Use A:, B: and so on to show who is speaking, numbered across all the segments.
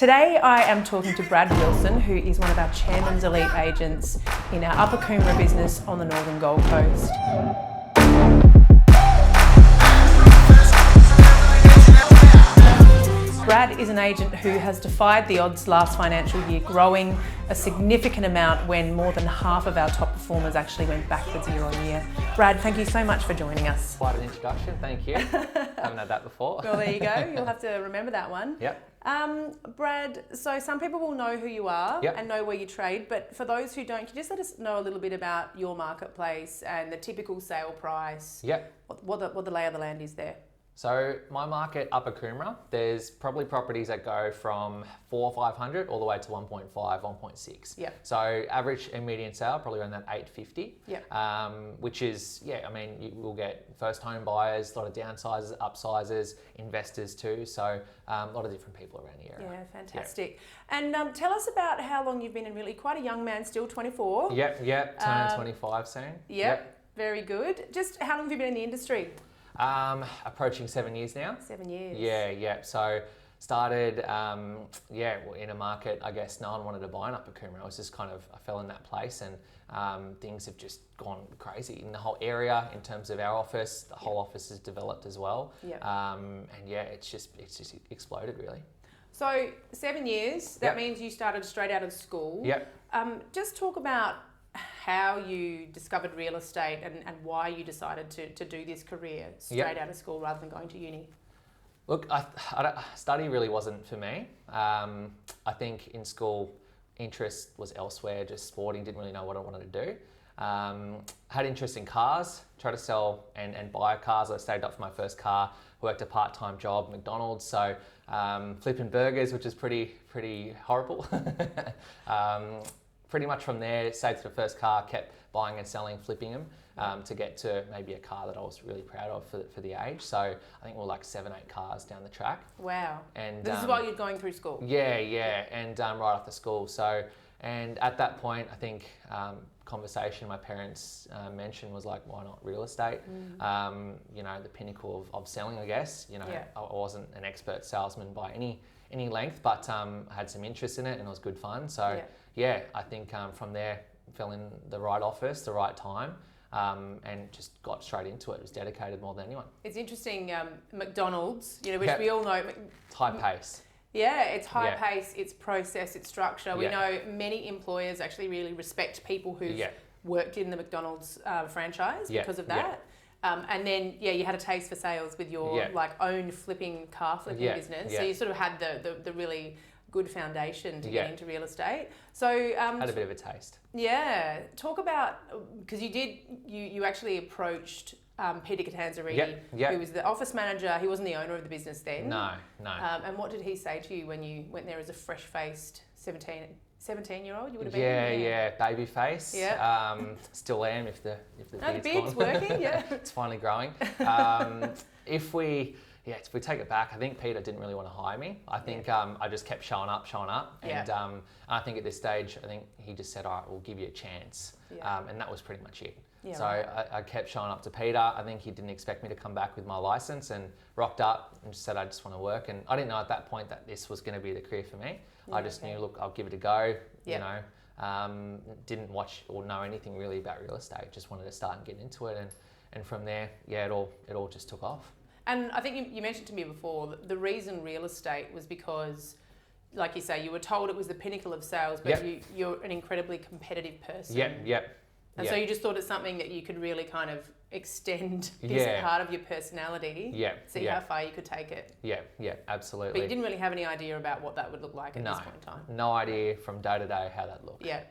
A: Today I am talking to Brad Wilson, who is one of our Chairman's Elite agents in our Upper Coomera business on the Northern Gold Coast. Brad is an agent who has defied the odds last financial year, growing a significant amount when more than half of our top performers actually went backwards year on year. Brad, thank you so much for joining us.
B: Quite an introduction, thank you. Haven't had that before.
A: Well, there you go. You'll have to remember that one.
B: Yep.
A: Brad, so some people will know who you are
B: Yep.
A: and know where you trade, but for those who don't, can you just let us know a little bit about your marketplace and the typical sale price?
B: Yep.
A: What the lay of the land is there?
B: So my market, Upper Coomera, there's probably properties that go from 400 or 500 all the way to 1.5, 1.6.
A: Yep.
B: So average and median sale, probably around that 850.
A: Yep.
B: Which is, you will get first home buyers, a lot of downsizers, upsizers, investors too. So a lot of different people around the area.
A: Yeah, fantastic. And tell us about how long you've been in really quite a young man, still 24.
B: Yep, turning 25 soon.
A: Yep, very good. Just how long have you been in the industry?
B: Approaching 7 years now.
A: 7 years.
B: Yeah. So started, in a market, I guess no one wanted to buy an Upper Coomera. I was just I fell in that place, and things have just gone crazy in the whole area in terms of our office. The whole office has developed as well.
A: Yep.
B: It's just exploded really.
A: So 7 years, that
B: Yep.
A: means you started straight out of school.
B: Yep.
A: Just talk about how you discovered real estate and why you decided to do this career straight out of school rather than going to uni.
B: Look, study really wasn't for me. I think in school, interest was elsewhere, just sporting, didn't really know what I wanted to do. Had interest in cars, tried to sell and buy cars. I saved up for my first car, worked a part-time job, McDonalds, so flipping burgers, which is pretty horrible. Pretty much from there, saved for the first car, kept buying and selling, flipping them to get to maybe a car that I was really proud of for the age. So I think we're like 7, 8 cars down the track.
A: Wow.
B: And
A: this is while you're going through school?
B: Yeah, and right after school. So, and at that point, I think conversation my parents mentioned was like, why not real estate? The pinnacle of selling, I guess. I wasn't an expert salesman by any length, but I had some interest in it and it was good fun. So I think from there, fell in the right office, the right time, and just got straight into it. It was dedicated more than anyone.
A: It's interesting, McDonald's, which we all know.
B: It's high pace.
A: Yeah, it's high pace, it's process, it's structure. We
B: Yeah.
A: know many employers actually really respect people who've worked in the McDonald's franchise because of that. And then, you had a taste for sales with your own car flipping business. So you sort of had the really good foundation to get into real estate. So
B: had a bit of a taste.
A: Yeah, talk about, because you actually approached Peter Catanzariti, who was the office manager. He wasn't the owner of the business then.
B: No.
A: And what did he say to you when you went there as a fresh-faced 17-year-old? You would have been.
B: Yeah, baby face.
A: Yeah.
B: Still am if the
A: beard's working. Yeah.
B: It's finally growing. If we take it back, I think Peter didn't really want to hire me. I think I just kept showing up, and I think at this stage, I think he just said, "All right, we'll give you a chance," and that was pretty much it.
A: Yeah,
B: so I kept showing up to Peter. I think he didn't expect me to come back with my license, and rocked up and just said, "I just want to work." And I didn't know at that point that this was going to be the career for me. I just knew, look, I'll give it a go. Didn't watch or know anything really about real estate. Just wanted to start and get into it, and from there, it all just took off.
A: And I think you mentioned to me before that the reason real estate was because, like you say, you were told it was the pinnacle of sales, but you're an incredibly competitive person. And so you just thought it's something that you could really kind of extend this part of your personality, see how far you could take it.
B: Yeah, absolutely.
A: But you didn't really have any idea about what that would look like at this point in time.
B: No idea from day to day how that looked.
A: Yeah.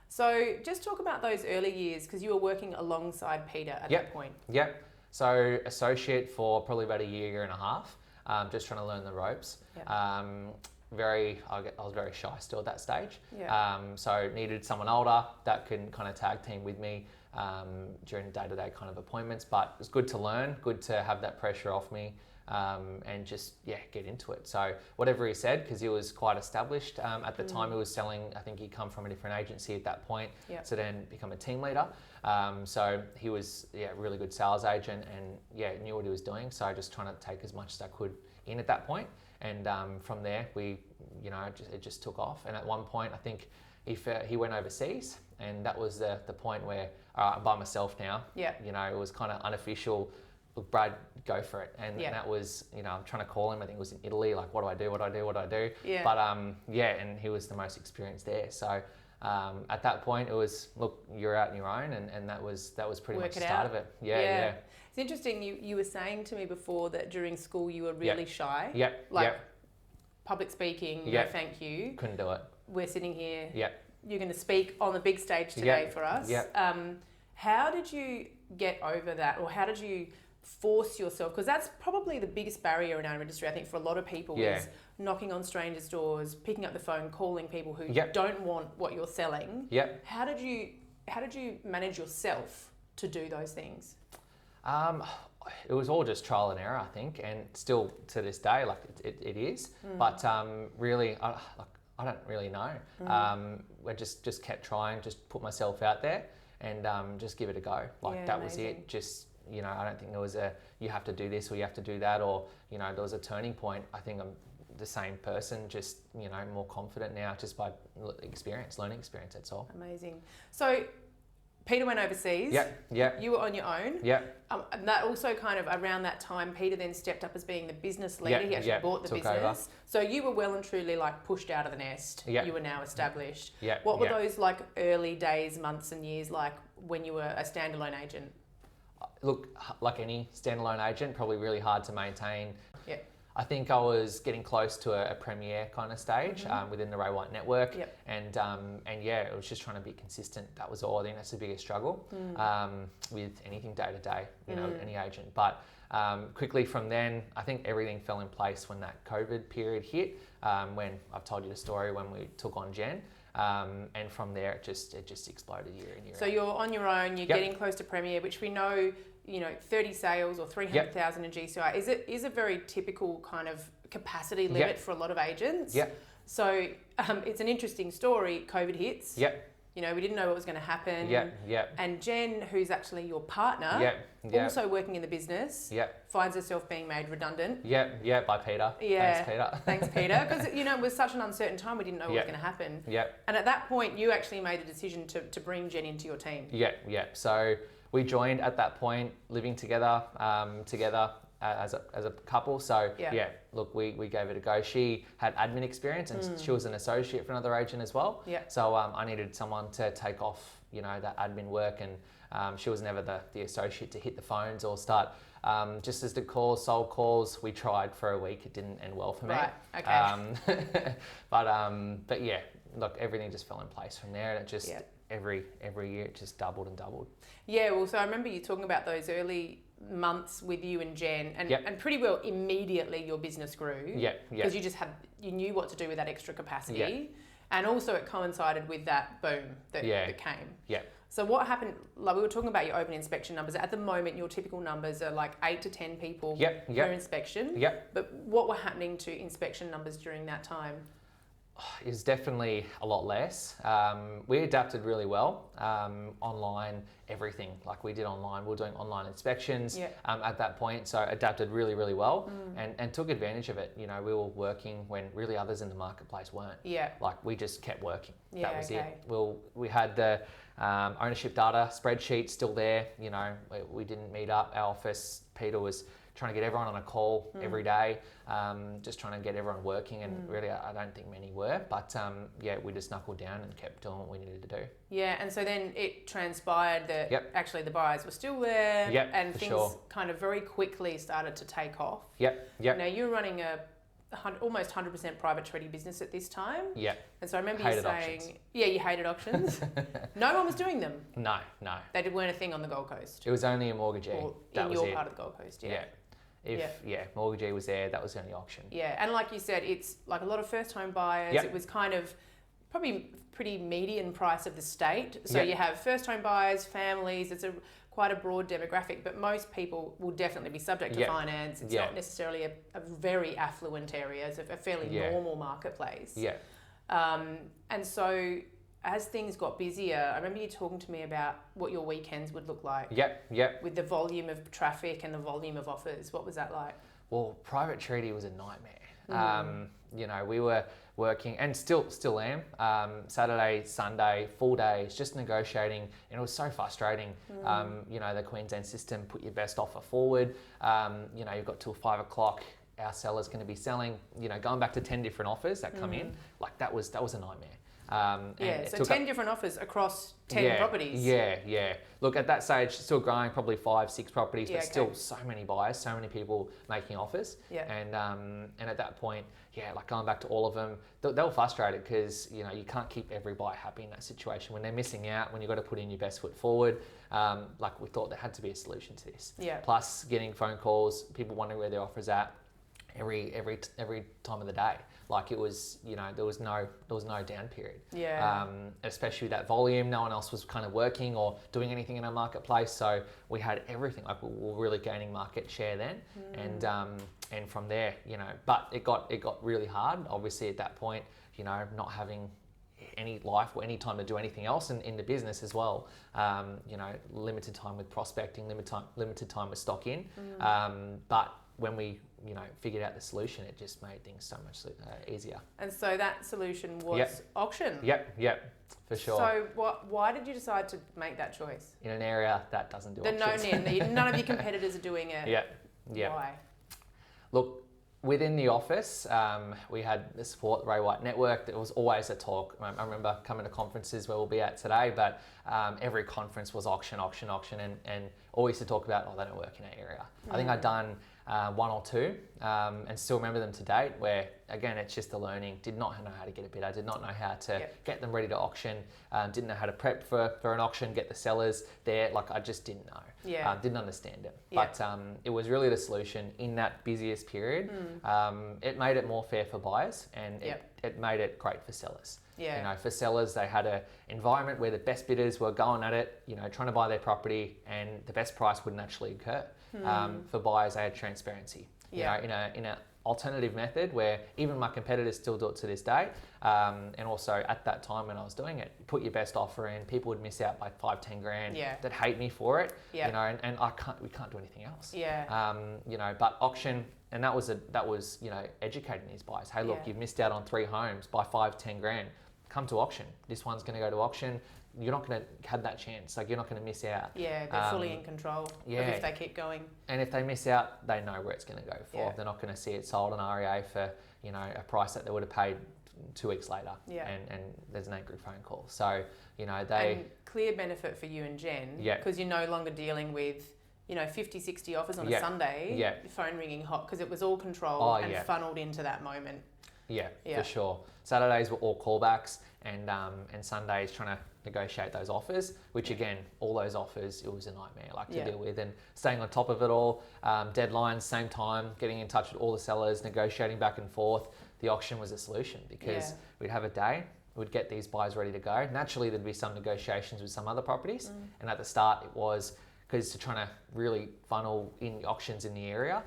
A: So just talk about those early years, because you were working alongside Peter at that point.
B: So associate for probably about a year and a half, just trying to learn the ropes. I was very shy still at that stage. So needed someone older that can kind of tag team with me during day-to-day kind of appointments. But it was good to learn, good to have that pressure off me, and just get into it. So whatever he said, because he was quite established at the time, he was selling. I think he'd come from a different agency at that point, to then become a team leader. So he was a really good sales agent, and knew what he was doing. So I just trying to take as much as I could in at that point. And from there, it just took off. And at one point, I think he went overseas, and that was the point where I'm by myself now.
A: Yeah.
B: It was kind of unofficial. Look, Brad, go for it. And that was, I'm trying to call him. I think it was in Italy. Like, what do I do?
A: Yeah.
B: But and he was the most experienced there. So at that point, it was, look, you're out on your own, and that was pretty much the start of it. Yeah.
A: It's interesting. You were saying to me before that during school you were really shy.
B: Yeah.
A: Public speaking. No, thank you.
B: Couldn't do it.
A: We're sitting here.
B: Yeah.
A: You're going to speak on the big stage today for us.
B: Yeah.
A: How did you get over that, or how did you force yourself? Because that's probably the biggest barrier in our industry, I think, for a lot of people is knocking on strangers' doors, picking up the phone, calling people who don't want what you're selling.
B: Yeah.
A: How did you manage yourself to do those things?
B: It was all just trial and error, I think, and still to this day, like it is. But really, I don't really know. I just kept trying, just put myself out there, and just give it a go. Like that was it. Just I don't think there was you have to do this or you have to do that, or there was a turning point. I think I'm the same person, just more confident now, just by learning experience. That's all.
A: Amazing. So Peter went overseas.
B: Yeah.
A: You were on your own.
B: Yeah.
A: And that also kind of around that time, Peter then stepped up as being the business leader. He actually bought the business.
B: Over.
A: So you were well and truly like pushed out of the nest.
B: Yeah.
A: You were now established.
B: Yeah.
A: What were those like early days, months and years like when you were a standalone agent?
B: Look, like any standalone agent, probably really hard to maintain.
A: Yeah.
B: I think I was getting close to a premiere kind of stage within the Ray White network, and it was just trying to be consistent. That was all. I think that's the biggest struggle with anything day to day, any agent. But quickly from then, I think everything fell in place when that COVID period hit. When I've told you the story when we took on Jen. And from there, it just exploded year in year out.
A: So you're on your own. You're getting close to Premier, which we know, 30 sales or 300,000 in GCI is a very typical kind of capacity limit for a lot of agents.
B: Yeah.
A: So it's an interesting story. COVID hits.
B: Yeah.
A: We didn't know what was going to happen.
B: Yeah.
A: And Jen, who's actually your partner, also working in the business, finds herself being made redundant.
B: Yeah, by Peter.
A: Yeah.
B: Thanks, Peter.
A: Thanks, Peter. Because, it was such an uncertain time, we didn't know what was going to happen.
B: Yeah.
A: And at that point, you actually made the decision to bring Jen into your team.
B: Yeah. So we joined at that point, living together, as a couple. So look, we gave it a go. She had admin experience, and she was an associate for another agent as well.
A: Yeah.
B: So I needed someone to take off, that admin work, and she was never the associate to hit the phones or start just as the calls, sold calls. We tried for a week. It didn't end well for me.
A: Right. Okay.
B: But yeah, look, everything just fell in place from there, and it just every year it just doubled and doubled.
A: Yeah. Well, so I remember you talking about those early months with you and Jen, and pretty well immediately your business grew.
B: Yeah.
A: Because you knew what to do with that extra capacity. Yeah. And also it coincided with that boom that came.
B: Yeah.
A: So what happened, like we were talking about your open inspection numbers. At the moment, your typical numbers are like 8 to 10 people per inspection.
B: Yep.
A: But what were happening to inspection numbers during that time?
B: Is definitely a lot less. We adapted really well. Online, everything. Like we did online. We were doing online inspections at that point. So adapted really, really well and took advantage of it. We were working when really others in the marketplace weren't.
A: Yeah.
B: Like we just kept working.
A: Yeah,
B: that was it. We had the ownership data spreadsheet still there. We didn't meet up. Our office, Peter was trying to get everyone on a call every day, just trying to get everyone working, and really I don't think many were, but we just knuckled down and kept doing what we needed to do.
A: Yeah, and so then it transpired that actually the buyers were still there, and things kind of very quickly started to take off.
B: Yep.
A: Now you're running almost 100% private treaty business at this time.
B: Yeah.
A: And so I remember
B: hated
A: you saying,
B: auctions.
A: You hated auctions. No one was doing them.
B: No.
A: They weren't a thing on the Gold Coast.
B: It was only a mortgagee.
A: Or in your part of the Gold Coast,
B: If mortgagee was there, that was the only auction.
A: Yeah, and like you said, it's like a lot of first home buyers. It was kind of probably pretty median price of the state. So you have first home buyers, families. It's quite a broad demographic, but most people will definitely be subject to finance. It's not necessarily a very affluent area. It's a fairly normal marketplace.
B: Yeah.
A: And so as things got busier, I remember you talking to me about what your weekends would look like.
B: Yep.
A: With the volume of traffic and the volume of offers. What was that like?
B: Well, private treaty was a nightmare. You know, we were working, and still am, Saturday, Sunday, full days, just negotiating, and it was so frustrating. You know, the Queensland system put your best offer forward. You know, you've got till 5 o'clock. Our seller's going to be selling. You know, going back to 10 different offers that come in, like that was a nightmare.
A: So 10 different offers across 10 properties.
B: Yeah. Look, at that stage, still growing, probably 5, 6 properties, but still so many buyers, so many people making offers. And at that point, like going back to all of them, they were frustrated because, you know, you can't keep every buyer happy in that situation. When they're missing out, when you've got to put in your best foot forward, like we thought there had to be a solution to this. Plus getting phone calls, people wondering where their offer's at every time of the day. Like it was, you know, there was no down period. Especially that volume, no one else was kind of working or doing anything in our marketplace. So we had everything. Like we were really gaining market share then, and from there, you know, but it got really hard. Obviously, at that point, you know, not having any life or any time to do anything else in the business as well. You know, limited time with prospecting, limited time with stock in. But when we, you know, figured out the solution, it just made things so much easier.
A: And so that solution was auction.
B: Yep, for sure.
A: So why did you decide to make that choice?
B: In an area that doesn't do auctions.
A: None of your competitors are doing it.
B: Yeah.
A: Why?
B: Look, within the office, we had the support, the Ray White Network. There was always a talk. I remember coming to conferences where we'll be at today, but every conference was auction, and always to talk about, they don't work in our area. I think I'd done 1 or 2, and still remember them to date, where again it's just the learning. Did not know how to get a bidder, did not know how to get them ready to auction, didn't know how to prep for an auction, get the sellers there. Like I just didn't know, didn't understand it. But it was really the solution in that busiest period. It made it more fair for buyers, and it made it great for sellers. You know, for sellers, they had an environment where the best bidders were going at it, you know, trying to buy their property, and the best price wouldn't actually occur. For buyers, they had transparency. You know, in a alternative method where even my competitors still do it to this day, and also at that time when I was doing it, put your best offer in, people would miss out by 5-10 grand. That hate me for it. You know, and we can't do anything else. You know, but auction. And that was you know, educating these buyers. Hey, look, you've missed out on 3 homes by 5-10 grand. Come to auction. This one's going to go to auction. You're not going to have that chance. Like you're not going to miss out.
A: They're fully in control of if they keep going.
B: And if they miss out, they know where it's going to go for. They're not going to see it sold on REA for, you know, a price that they would have paid 2 weeks later. And there's an angry phone call. So, you know,
A: and clear benefit for you and Jen, because you're no longer dealing with, you know, 50, 60 offers on a Sunday, your phone ringing hot, because it was all controlled and funneled into that moment.
B: For sure. Saturdays were all callbacks, and Sundays trying to negotiate those offers, which again, all those offers, it was a nightmare to deal with, and staying on top of it all, deadlines, same time, getting in touch with all the sellers, negotiating back and forth. The auction was a solution because we'd have a day, we'd get these buyers ready to go. Naturally, there'd be some negotiations with some other properties, and at the start it was, because to trying to really funnel in auctions in the area,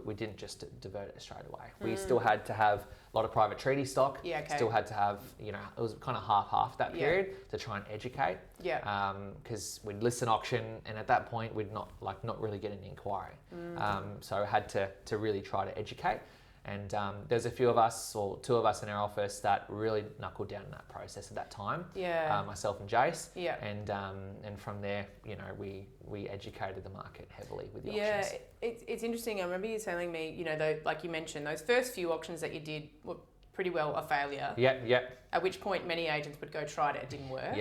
B: we didn't just divert it straight away. We still had to have a lot of private treaty stock. Still had to have, you know, it was kind of half that period to try and educate. Because we'd list an auction, and at that point we'd not really get an inquiry. So I had to really try to educate. And there's a few of us, or 2 of us in our office, that really knuckled down in that process at that time. Myself and Jace. And from there, you know, we educated the market heavily with the auctions.
A: It's interesting. I remember you telling me, you know, though, like you mentioned, those first few auctions that you did were pretty well a failure. At which point many agents would go try it, it didn't work.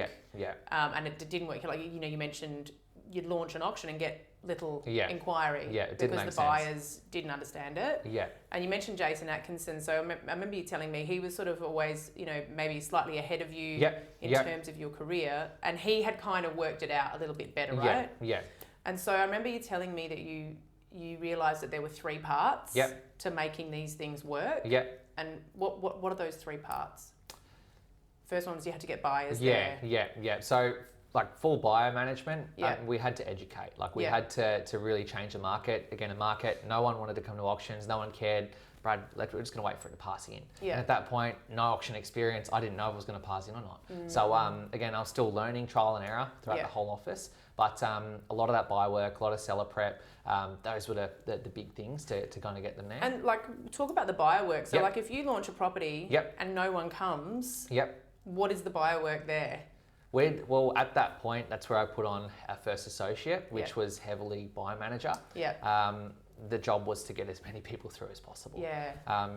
A: And it didn't work. Like, you know, you mentioned you'd launch an auction and get little inquiry
B: it didn't
A: because the buyers didn't understand it. And you mentioned Jason Atkinson, so I remember you telling me he was sort of always, you know, maybe slightly ahead of you in terms of your career, and he had kind of worked it out a little bit better, right? And so I remember you telling me that you realised that there were 3 parts to making these things work. And what are those 3 parts? First one was you had to get buyers there.
B: So like full buyer management, we had to educate. Like we had to really change the market. Again, a market, no one wanted to come to auctions, no one cared. Brad, we're just going to wait for it to pass in.
A: Yeah.
B: And at that point, no auction experience. I didn't know if it was going to pass in or not. So again, I was still learning trial and error throughout the whole office. But a lot of that buy work, a lot of seller prep, those were the big things to kind of get them there.
A: And like, talk about the buyer work. So like if you launch a property and no one comes, what is the buyer work there?
B: Well, at that point, that's where I put on our first associate, which was heavily buyer manager. The job was to get as many people through as possible.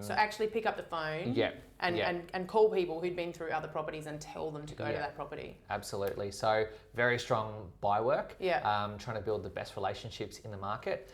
B: So actually pick up the phone and call people who'd been through other properties and tell them to go to that property. Absolutely. So very strong buy work. Trying to build the best relationships in the market.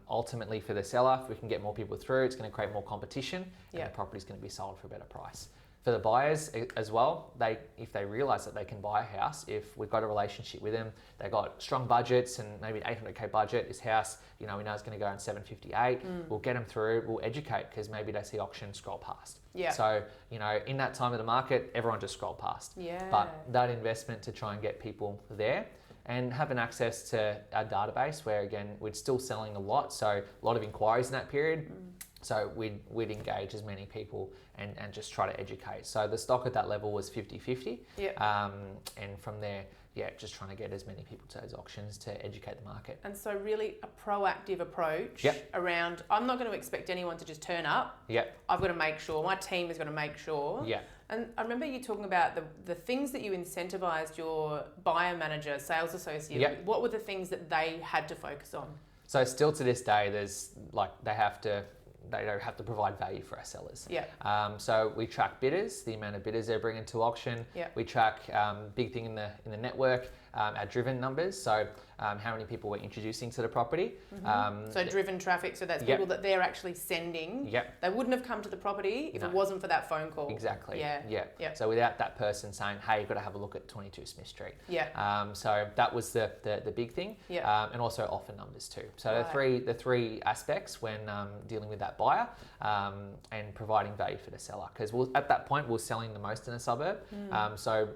B: Ultimately for the seller, if we can get more people through, it's going to create more competition and the property's going to be sold for a better price. For the buyers as well, if they realise that they can buy a house, if we've got a relationship with them, they've got strong budgets and maybe an $800K budget, this house, we know it's going to go around 758, we'll get them through, we'll educate because maybe they see auction scroll past. So, in that time of the market, everyone just scrolled past. But that investment to try and get people there and having access to our database where, again, we're still selling a lot, so a lot of inquiries in that period. So we'd engage as many people and just try to educate. So the stock at that level was 50-50. And from there, just trying to get as many people to those auctions to educate the market. And so really a proactive approach around, I'm not going to expect anyone to just turn up. I've got to make sure, my team is going to make sure. And I remember you talking about the things that you incentivized your buyer manager, sales associate. What were the things that they had to focus on? So still to this day, there's they have to provide value for our sellers. So we track bidders, the amount of bidders they're bringing to auction. We track big thing in the network, our driven numbers. So how many people we're introducing to the property. So driven traffic. So that's people that they're actually sending. They wouldn't have come to the property if it wasn't for that phone call. Exactly. So without that person saying, "Hey, you've got to have a look at 22 Smith Street." So that was the big thing. And also offer numbers too. So the three aspects when dealing with that buyer and providing value for the seller, because at that point we're selling the most in a suburb. So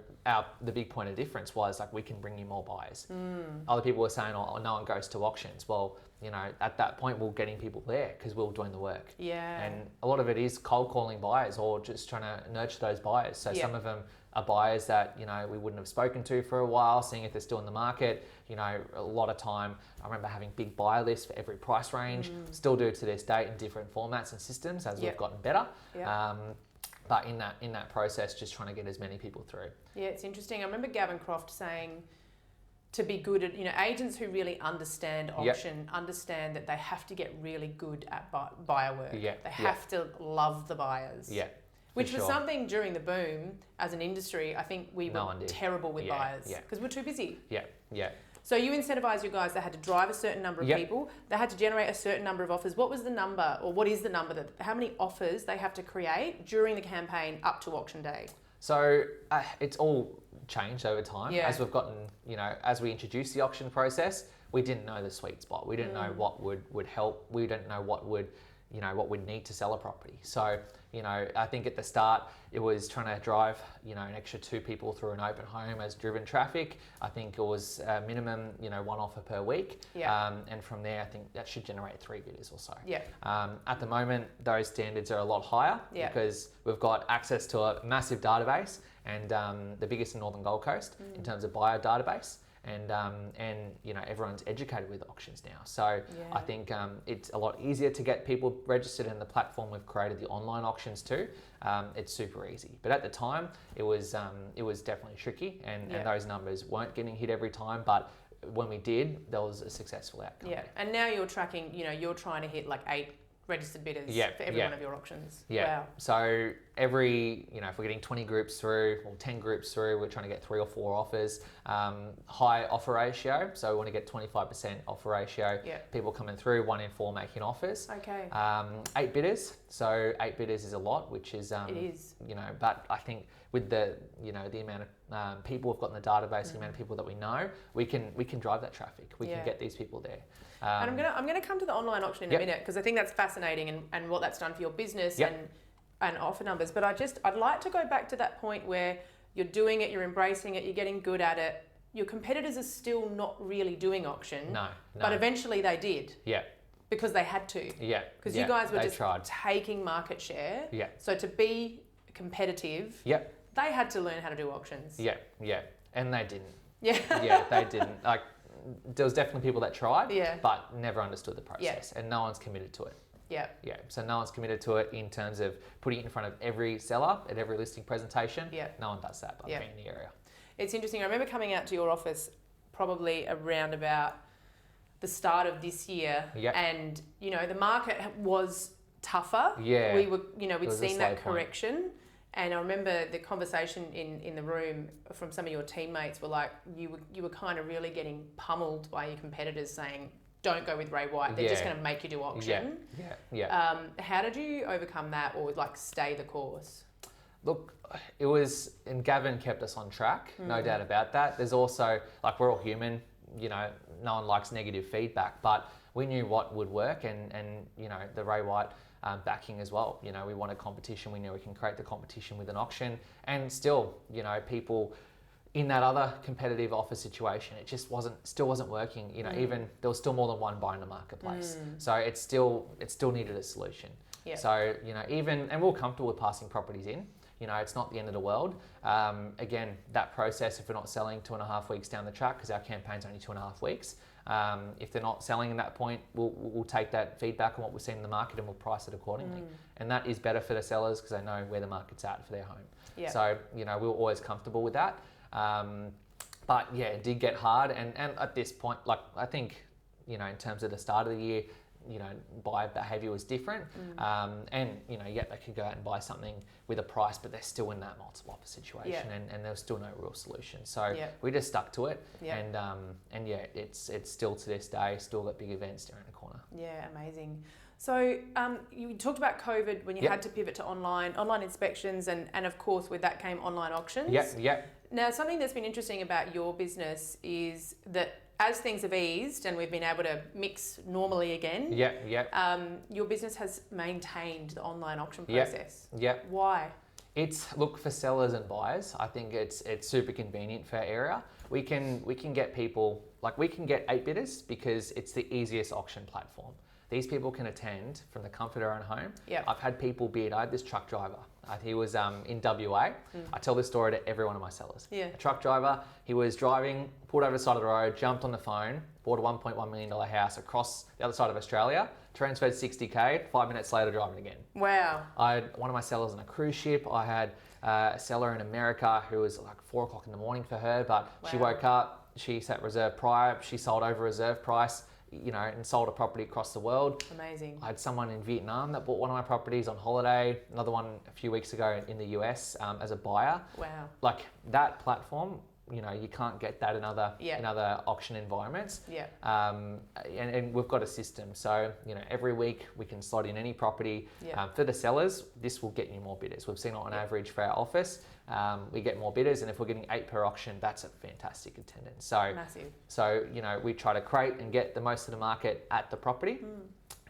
B: the big point of difference was we can bring you more buyers. Other people were saying, "Oh, no one goes to auctions." Well, at that point we're getting people there because we're doing the work. And a lot of it is cold calling buyers or just trying to nurture those buyers. So some of them are buyers that we wouldn't have spoken to for a while, seeing if they're still in the market. A lot of time I remember having big buyer lists for every price range. Still do to this day in different formats and systems as we've gotten better. But in that process, just trying to get as many people through. It's interesting. I remember Gavin Croft saying to be good at, agents who really understand auction, understand that they have to get really good at buyer work. They have to love the buyers. Which was something during the boom as an industry. I think we were terrible with buyers because we're too busy. So you incentivise your guys. They had to drive a certain number of people. They had to generate a certain number of offers. What was the number, or what is the number how many offers they have to create during the campaign up to auction day? So it's all changed over time as we've gotten, as we introduced the auction process. We didn't know the sweet spot. We didn't know what would help. We didn't know what would we'd need to sell a property. So, I think at the start it was trying to drive, an extra 2 people through an open home as driven traffic. I think it was minimum, 1 offer per week. And from there, I think that should generate 3 bidders or so. At the moment, those standards are a lot higher because we've got access to a massive database and the biggest in Northern Gold Coast in terms of buyer database. And everyone's educated with auctions now. So I think it's a lot easier to get people registered in the platform. We've created the online auctions too. It's super easy. But at the time, it was definitely tricky and those numbers weren't getting hit every time. But when we did, there was a successful outcome. And now you're tracking, you're trying to hit 8 registered bidders for every one of your auctions. Wow. So every, if we're getting 20 groups through or 10 groups through, we're trying to get 3 or 4 offers. High offer ratio. So we want to get 25% offer ratio. People coming through, 1 in 4 making offers. 8 bidders. So 8 bidders is a lot, which is, it is. But I think with the, the amount of people we've got in the database, the amount of people that we know, we can drive that traffic. We can get these people there. And I'm gonna come to the online auction in a minute because I think that's fascinating and what that's done for your business and offer numbers. But I'd like to go back to that point where you're doing it, you're embracing it, you're getting good at it. Your competitors are still not really doing auction. No. But eventually they did.
A: because they had to.
B: Yeah.
A: Because you guys were just
B: tried.
A: taking market share.
B: Yeah.
A: So to be competitive, they had to learn how to do auctions.
B: Yeah, yeah. And they didn't.
A: Yeah.
B: Yeah, they didn't. Like, there was definitely people that tried, but never understood the process, and no one's committed to it.
A: Yeah.
B: Yeah. So no one's committed to it in terms of putting it in front of every seller at every listing presentation.
A: Yeah.
B: No one does that, but being in the area.
A: It's interesting. I remember coming out to your office probably around about the start of this year, and you know the market was tougher.
B: Yeah.
A: We were, you know, we'd seen that correction. And I remember the conversation in the room from some of your teammates were like, you were kind of really getting pummeled by your competitors saying, don't go with Ray White. They're just going to make you do auction.
B: Yeah.
A: How did you overcome that or like stay the course?
B: Look, it was, and Gavin kept us on track, no doubt about that. There's also, like, we're all human, you know, no one likes negative feedback, but we knew what would work and you know, the Ray White backing as well. You know, we wanted competition. We knew we can create the competition with an auction, and still, you know, people in that other competitive offer situation, it just still wasn't working. You know, even there was still more than one buyer in the marketplace, so it still needed a solution.
A: Yep.
B: So you know, and we're comfortable with passing properties in. You know, it's not the end of the world. Again, that process, if we're not selling 2.5 weeks down the track, because our campaign's only 2.5 weeks. If they're not selling at that point, we'll take that feedback on what we're seeing in the market and we'll price it accordingly. And that is better for the sellers because they know where the market's at for their home. Yep. So, you know, we were always comfortable with that. But yeah, it did get hard. And at this point, like, I think, you know, in terms of the start of the year, you know, buyer behaviour was different. And, you know, they could go out and buy something with a price, but they're still in that multiple offer situation and there was still no real solution. So we just stuck to it. And yeah, it's still to this day, still got big events around the corner.
A: Yeah, amazing. So you talked about COVID when you had to pivot to online inspections and of course with that came online auctions.
B: Yeah.
A: Now, something that's been interesting about your business is that as things have eased and we've been able to mix normally again, your business has maintained the online auction process.
B: Yeah.
A: Why?
B: Look, for sellers and buyers, I think it's super convenient for our area. We can get people, like, we can get 8 bidders because it's the easiest auction platform. These people can attend from the comfort of their own home. Yep. I've had people bid. I had this truck driver. He was in WA. I tell this story to every one of my sellers. A truck driver, he was driving, pulled over the side of the road, jumped on the phone, bought a $1.1 million house across the other side of Australia, transferred 60K, 5 minutes later driving again.
A: Wow.
B: I had one of my sellers on a cruise ship. I had a seller in America who was like 4 o'clock in the morning for her, but she woke up, she set reserve prior, she sold over reserve price, you know, and sold a property across the world.
A: Amazing.
B: I had someone in Vietnam that bought one of my properties on holiday, another one a few weeks ago in the US as a buyer.
A: Wow.
B: Like, that platform, you know, you can't get that in other auction environments.
A: Yeah.
B: And we've got a system. So, you know, every week we can slot in any property. For the sellers, this will get you more bidders. We've seen it on average for our office. We get more bidders, and if we're getting 8 per auction, that's a fantastic attendance. So,
A: massive. So,
B: you know, we try to create and get the most of the market at the property.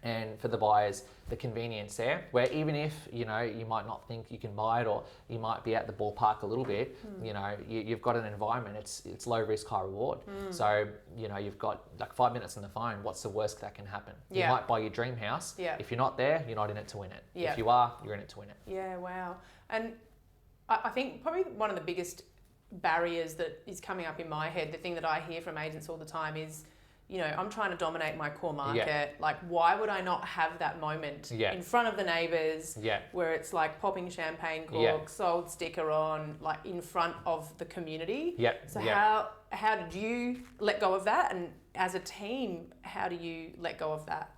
B: And for the buyers, the convenience there, where even if, you know, you might not think you can buy it or you might be at the ballpark a little bit, you know, you've got an environment, it's low risk, high reward. So, you know, you've got like 5 minutes on the phone, what's the worst that can happen? You might buy your dream house. If you're not there, you're not in it to win it. If you are, you're in it to win it.
A: Yeah, wow. And I think probably one of the biggest barriers that is coming up in my head, the thing that I hear from agents all the time is, you know, I'm trying to dominate my core market. Like, why would I not have that moment in front of the neighbours where it's like popping champagne cork, sold sticker on, like in front of the community? So how did you let go of that? And as a team, how do you let go of that?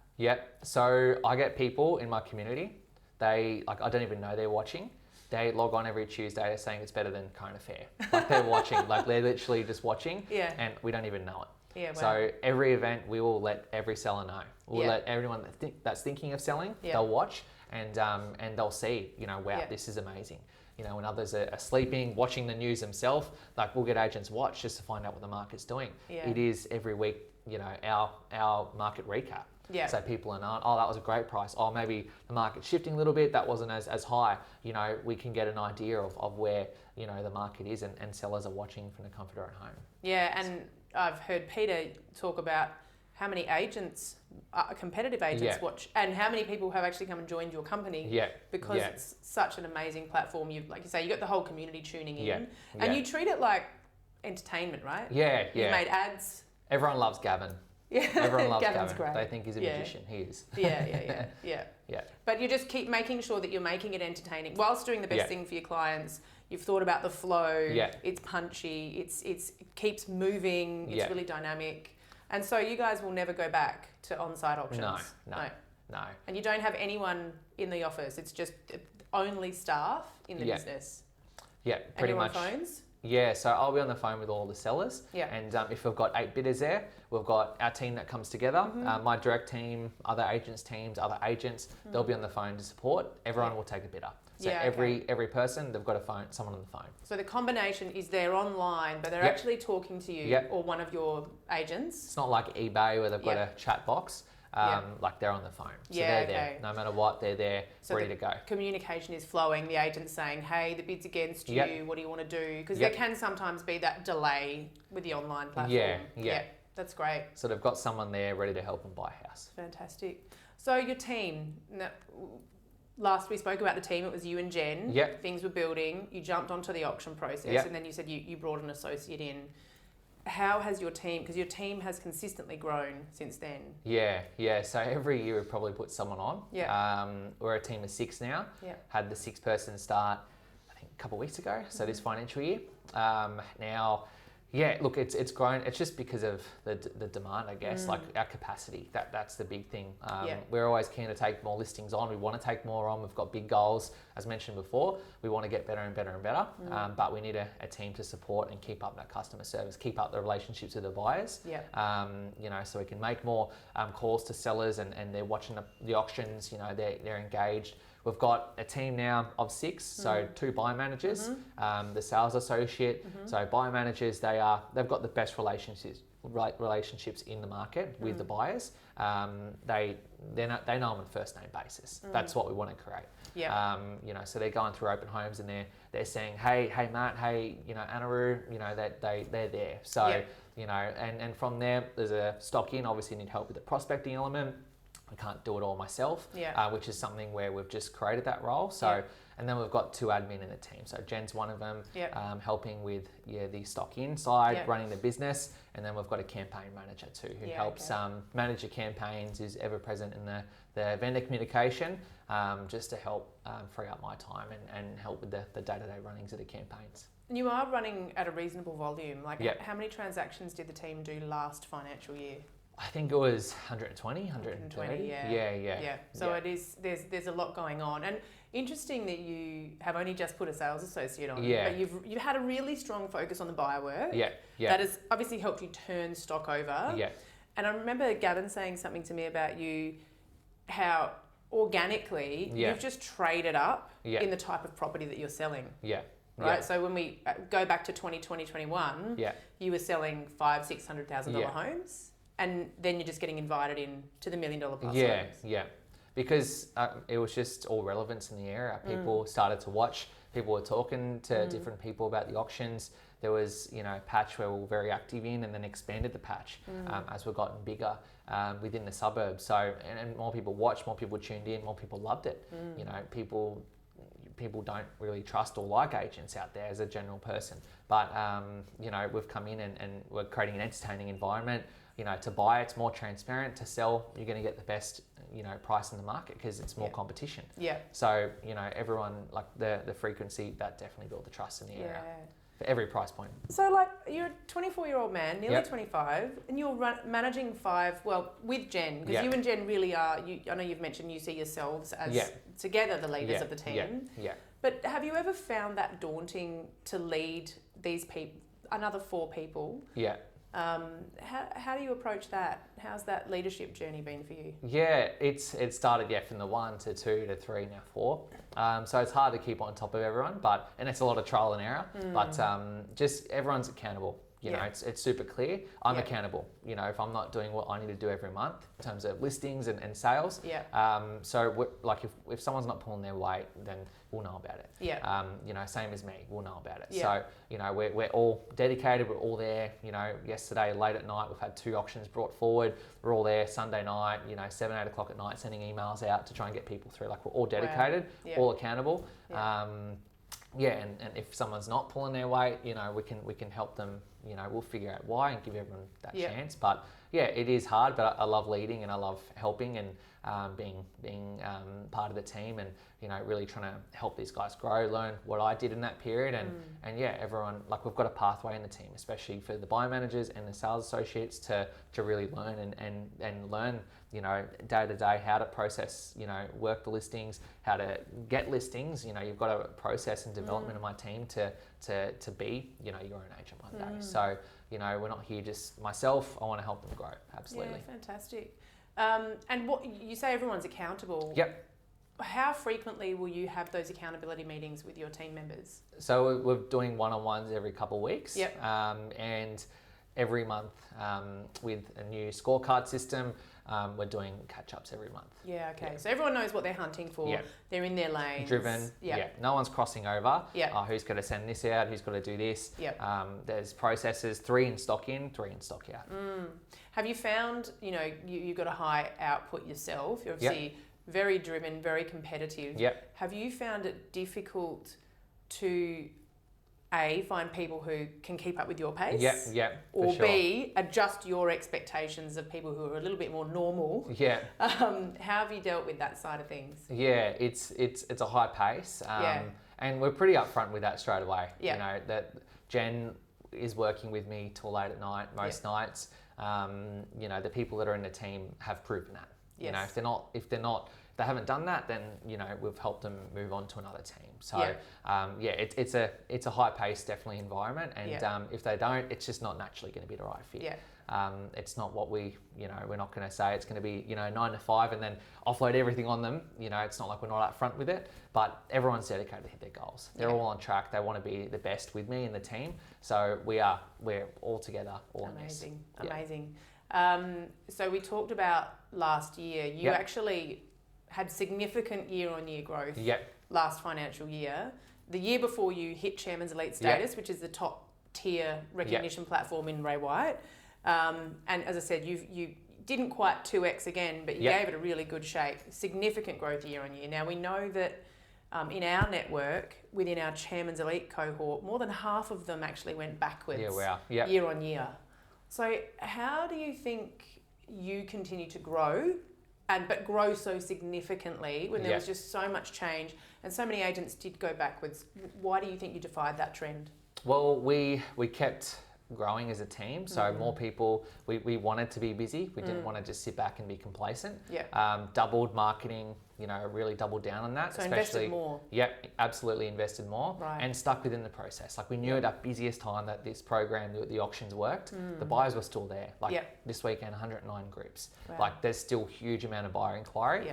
B: So I get people in my community, I don't even know they're watching. They log on every Tuesday, they're saying it's better than current affair. Like, they're watching, like they're literally just watching and we don't even know it.
A: Wow.
B: So every event, we will let every seller know. We'll let everyone that's thinking of selling, they'll watch and they'll see, you know, wow, this is amazing. You know, when others are sleeping, watching the news themselves, like, we'll get agents watch just to find out what the market's doing. It is every week, you know, our market recap. So people are not, oh, that was a great price. Oh, maybe the market's shifting a little bit. That wasn't as high. You know, we can get an idea of where, you know, the market is and sellers are watching from the comfort of their own home.
A: Yeah, and I've heard Peter talk about how many agents, competitive agents watch, and how many people have actually come and joined your company because it's such an amazing platform. Like you say, you got the whole community tuning in, and you treat it like entertainment, right?
B: Yeah,
A: You've made ads.
B: Everyone loves Gavin.
A: Yeah,
B: everyone loves
A: Gavin's
B: Gavin.
A: great.
B: They think he's a magician. He is.
A: Yeah. But you just keep making sure that you're making it entertaining whilst doing the best thing for your clients. You've thought about the flow. It's punchy. It keeps moving. It's really dynamic. And so you guys will never go back to on-site auctions.
B: No.
A: And you don't have anyone in the office. It's just only staff in the business.
B: Yeah, pretty
A: and
B: much.
A: On phones?
B: Yeah, so I'll be on the phone with all the sellers.
A: Yeah.
B: And if we've got 8 bidders there, we've got our team that comes together, my direct team, other agents' teams, other agents, they'll be on the phone to support. Everyone will take a bidder. So every person, they've got someone on the phone.
A: So the combination is they're online, but they're actually talking to you or one of your agents.
B: It's not like eBay where they've got a chat box. Like they're on the phone. So they're there. No matter what, they're there, ready to go.
A: Communication is flowing. The agent's saying, hey, the bid's against you. What do you want to do? Because there can sometimes be that delay with the online platform. Yeah. That's great.
B: So they've got someone there ready to help them buy a house.
A: Fantastic. So your team, last we spoke about the team, it was you and Jen. Things were building. You jumped onto the auction process and then you said you brought an associate in. How has your team, because your team has consistently grown since then? Yeah. So every year we probably put someone on. We're a team of 6 now. Had the 6th person start, I think, a couple of weeks ago. So this financial year. Now, look, it's grown. It's just because of the demand, I guess, like our capacity. That's the big thing. We're always keen to take more listings on. We want to take more on. We've got big goals. As mentioned before, we want to get better and better and better. But we need a team to support and keep up that customer service, keep up the relationships with the buyers. So we can make more calls to sellers and they're watching the auctions. They're engaged. We've got a team now of 6, so 2 buyer managers, the sales associate. So buyer managers, they've got the best relationships in the market with the buyers. They know them on a first name basis. That's what we want to create. So they're going through open homes and they're saying, hey Matt, hey Anaru, that they're there. So and from there there's a stock in. Obviously need help with the prospecting element. I can't do it all myself, which is something where we've just created that role. So, and then we've got 2 admin in the team. So Jen's one of them, helping with the stock inside, running the business, and then we've got a campaign manager too, who helps manage the campaigns, is ever present in the vendor communication, just to help free up my time and help with the day-to-day runnings of the campaigns. And you are running at a reasonable volume. How many transactions did the team do last financial year?
B: I think it was 120, 130. Yeah.
A: So it is. There's a lot going on, and interesting that you have only just put a sales associate on. But you've had a really strong focus on the buyer work. That has obviously helped you turn stock over. And I remember Gavin saying something to me about how organically you've just traded up in the type of property that you're selling. Right. So when we go back to 2020, 21, you were selling $500,000-$600,000 homes. And then you're just getting invited in to the $1 million plus homes.
B: Because it was just all relevance in the area. People started to watch. People were talking to different people about the auctions. There was, a patch where we were very active in, and then expanded the patch as we've gotten bigger within the suburbs. So, and more people watched, more people tuned in, more people loved it. People don't really trust or like agents out there as a general person. But, we've come in and we're creating an entertaining environment. To buy, it's more transparent. To sell, you're going to get the best, price in the market because it's more competition. So, everyone, like the frequency, that definitely built the trust in the area for every price point.
A: So, you're a 24-year-old man, nearly 25, and you're managing 5, with Jen, because you and Jen really are, I know you've mentioned you see yourselves as together the leaders of the team. But have you ever found that daunting to lead these people, another 4 people? How do you approach that? How's that leadership journey been for you?
B: It started from the 1 to 2 to 3, now 4. So it's hard to keep on top of everyone, and it's a lot of trial and error. But just everyone's accountable. You know, it's super clear. I'm accountable. You know, if I'm not doing what I need to do every month in terms of listings and sales. So like if someone's not pulling their weight, then we'll know about it. You know, same as me, we'll know about it. So, you know, we're all dedicated, we're all there. You know, yesterday late at night, we've had 2 auctions brought forward. We're all there Sunday night, you know, 7, 8 o'clock at night, sending emails out to try and get people through. Like, we're all dedicated, all accountable. And if someone's not pulling their weight, you know, we can help them. You know, we'll figure out why and give everyone that chance. But yeah, it is hard, but I love leading and I love helping and being part of the team, and you know, really trying to help these guys grow, learn what I did in that period, and yeah, everyone, like, we've got a pathway in the team, especially for the buy managers and the sales associates to really learn and learn, you know, day to day how to process, you know, work the listings, how to get listings. You know, you've got a process and development of my team to be, you know, your own agent one day. So, you know, we're not here just myself. I want to help them grow. Absolutely.
A: Yeah, fantastic. And what you say, everyone's accountable.
B: Yep.
A: How frequently will you have those accountability meetings with your team members?
B: So we're doing one-on-ones every couple of weeks.
A: Yep.
B: And every month with a new scorecard system, we're doing catch-ups every month.
A: Yeah, okay. So everyone knows what they're hunting for. Yep. They're in their lanes.
B: Driven. Yeah. No one's crossing over.
A: Yeah.
B: Who's got to send this out? Who's got to do this?
A: Yep.
B: There's processes, 3 in stock in, 3 in stock out.
A: Have you found, you know, you've got a high output yourself. You're obviously very driven, very competitive.
B: Yep.
A: Have you found it difficult to A, find people who can keep up with your pace?
B: Yep.
A: Or sure. B, adjust your expectations of people who are a little bit more normal?
B: Yeah.
A: How have you dealt with that side of things?
B: Yeah, it's a high pace. And we're pretty upfront with that straight away.
A: Yeah.
B: You know, that Jen is working with me till late at night, most nights. You know, the people that are in the team have proven that.
A: Yes.
B: You know, if they haven't done that, then, you know, we've helped them move on to another team. So it's a high pace, definitely, environment, and if they don't, it's just not naturally going to be the right fit.
A: Yeah.
B: It's not what we're not going to say it's going to be, you know, 9 to 5 and then offload everything on them. You know, it's not like we're not up front with it, but everyone's dedicated to hit their goals. They're all on track. They want to be the best with me and the team. So we're all together, all in this.
A: Amazing. So we talked about last year. You actually had significant year-on-year growth last financial year. The year before, you hit Chairman's Elite status, which is the top tier recognition platform in Ray White. And as I said, you didn't quite 2x again, but you gave it a really good shake. Significant growth year on year. Now, we know that in our network, within our Chairman's Elite cohort, more than half of them actually went backwards year on year. So how do you think you continue to grow, but grow so significantly when there was just so much change and so many agents did go backwards? Why do you think you defied that trend?
B: Well, we kept growing as a team, so more people, we wanted to be busy. We didn't want to just sit back and be complacent. Doubled marketing, you know, really doubled down on that.
A: So invested more.
B: Absolutely invested more, and stuck within the process. Like, we knew at our busiest time that this program, the auctions worked, the buyers were still there. Like this weekend, 109 groups. Wow. Like, there's still huge amount of buyer inquiry.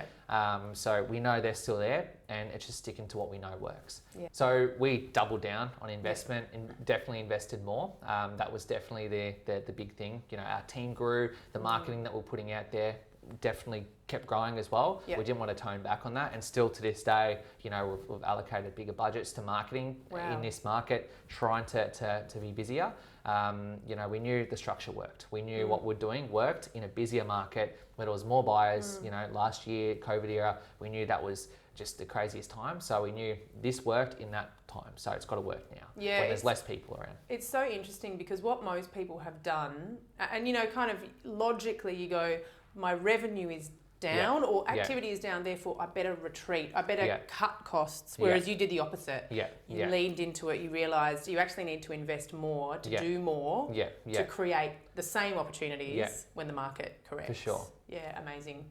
B: So we know they're still there, and it's just sticking to what we know works. So we doubled down on investment and definitely invested more. That was definitely the big thing. You know, our team grew, the marketing that we're putting out there definitely kept growing as well. We didn't want to tone back on that, and still to this day, you know, we've allocated bigger budgets to marketing in this market, trying to be busier. You know, we knew the structure worked. We knew what we're doing worked in a busier market where there was more buyers. You know, last year, COVID era, we knew that was just the craziest time. So we knew this worked in that time. So it's got to work now when there's less people around.
A: It's so interesting because what most people have done, and, you know, kind of logically you go, my revenue is down or activity is down, therefore I better retreat, I better cut costs, whereas you did the opposite. You leaned into it, you realised you actually need to invest more to do more to create the same opportunities when the market corrects.
B: For sure.
A: Yeah, amazing.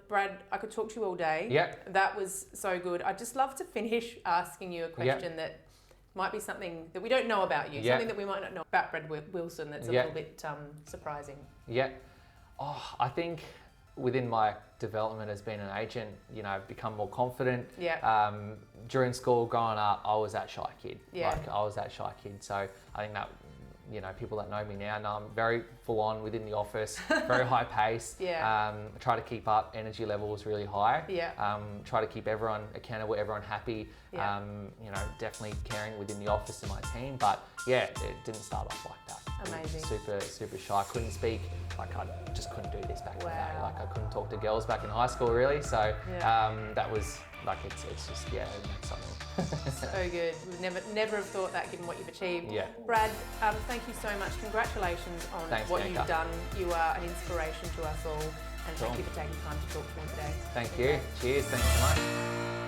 A: Brad, I could talk to you all day. That was so good. I'd just love to finish asking you a question that might be something that we don't know about you, something that we might not know about Brad Wilson that's a little bit surprising.
B: Oh, I think within my development as being an agent, you know, I've become more confident. During school, growing up, I was that shy kid. Like, I was that shy kid. So I think that people that know me now know I'm very full on within the office, very high pace. Try to keep up energy levels really high. Try to keep everyone accountable, everyone happy. Definitely caring within the office and my team. But yeah, it didn't start off like that.
A: Amazing.
B: Super shy. Couldn't speak. Like I just couldn't do this back in the day. Like I couldn't talk to girls back in high school really. So that was like it's just something.
A: So good. We've never have thought that given what you've achieved.
B: Yeah.
A: Brad, thank you so much. Congratulations on what
B: Bianca.
A: you've done. You are an inspiration to us all, and thank you for taking time to talk to me today.
B: Thank you. Cheers. Thanks so much.